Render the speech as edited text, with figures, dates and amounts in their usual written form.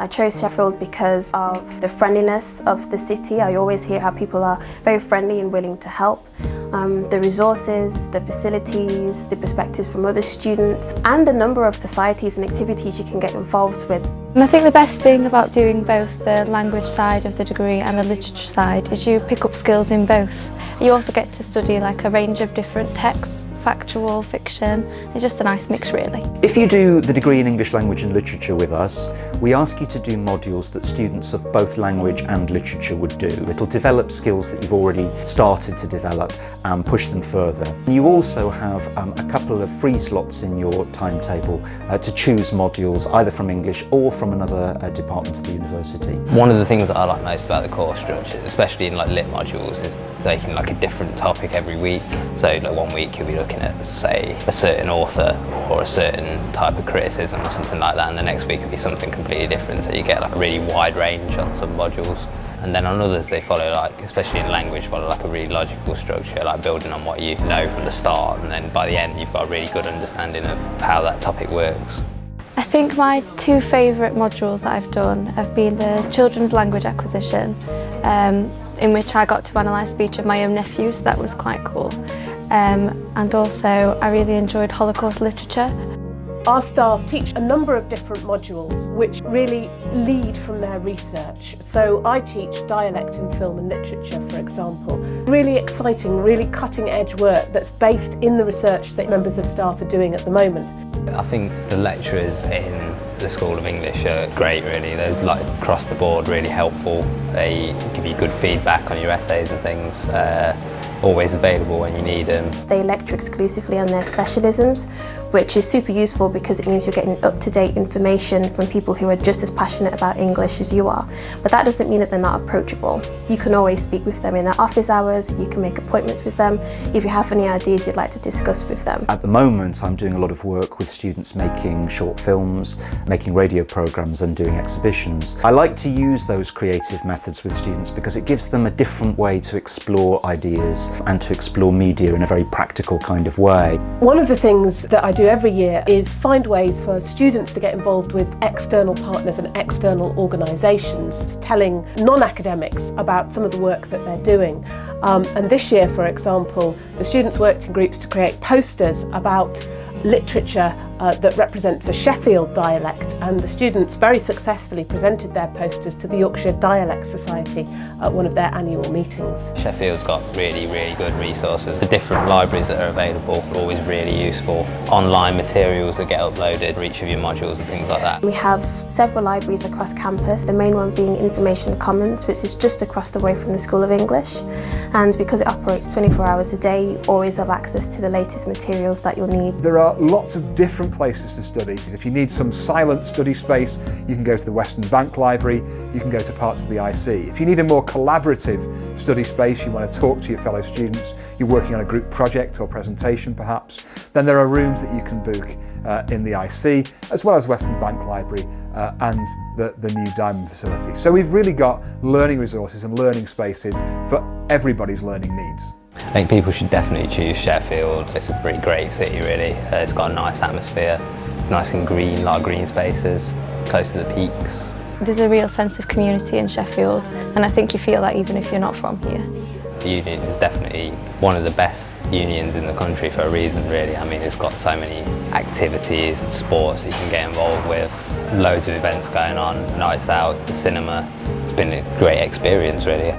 I chose Sheffield because of the friendliness of the city. I always hear how people are very friendly and willing to help. The resources, the facilities, the perspectives from other students, and the number of societies and activities you can get involved with. And I think the best thing about doing both the language side of the degree and the literature side is you pick up skills in both. You also get to study like a range of different texts, factual, fiction. It's just a nice mix really. If you do the degree in English Language and Literature with us, we ask you to do modules that students of both language and literature would do. It'll develop skills that you've already started to develop and push them further. You also have a couple of free slots in your timetable to choose modules either from English or from another department of the university. One of the things that I like most about the course structure, especially in like lit modules, is taking like a different topic every week. So like one week you'll be looking at, say, a certain author or a certain type of criticism or something like that, and the next week will be something completely different, so you get like a really wide range on some modules. And then on others they follow, like, especially in language, follow like a really logical structure, like building on what you know from the start, and then by the end you've got a really good understanding of how that topic works. I think my two favourite modules that I've done have been the children's language acquisition, in which I got to analyse speech of my own nephew, so that was quite cool. And also I really enjoyed Holocaust literature. Our staff teach a number of different modules which really lead from their research. So I teach dialect in film and literature, for example. Really exciting, really cutting edge work that's based in the research that members of staff are doing at the moment. I think the lecturers in the School of English are great really. They're like across the board really helpful. They give you good feedback on your essays and things. Always available when you need them. They lecture exclusively on their specialisms, which is super useful because it means you're getting up-to-date information from people who are just as passionate about English as you are. But that doesn't mean that they're not approachable. You can always speak with them in their office hours, you can make appointments with them if you have any ideas you'd like to discuss with them. At the moment I'm doing a lot of work with students making short films, making radio programmes and doing exhibitions. I like to use those creative methods with students because it gives them a different way to explore ideas and to explore media in a very practical kind of way. One of the things that I do every year is find ways for students to get involved with external partners and external organisations, telling non-academics about some of the work that they're doing. And this year, for example, the students worked in groups to create posters about literature that represents a Sheffield dialect, and the students very successfully presented their posters to the Yorkshire Dialect Society at one of their annual meetings. Sheffield's got really good resources. The different libraries that are available are always really useful. Online materials that get uploaded for each of your modules and things like that. We have several libraries across campus, the main one being Information Commons, which is just across the way from the School of English. And because it operates 24 hours a day, you always have access to the latest materials that you'll need. There are lots of different places to study. If you need some silent study space, you can go to the Western Bank Library, you can go to parts of the IC. If you need a more collaborative study space, you want to talk to your fellow students, you're working on a group project or presentation perhaps, then there are rooms that you can book in the IC, as well as Western Bank Library and the new Diamond facility. So we've really got learning resources and learning spaces for everybody's learning needs. I think people should definitely choose Sheffield. It's a pretty great city really. It's got a nice atmosphere, nice and green, a lot of green spaces, close to the peaks. There's a real sense of community in Sheffield, and I think you feel that even if you're not from here. The union is definitely one of the best unions in the country for a reason really. I mean, it's got so many activities and sports you can get involved with, loads of events going on, nights out, the cinema. It's been a great experience really.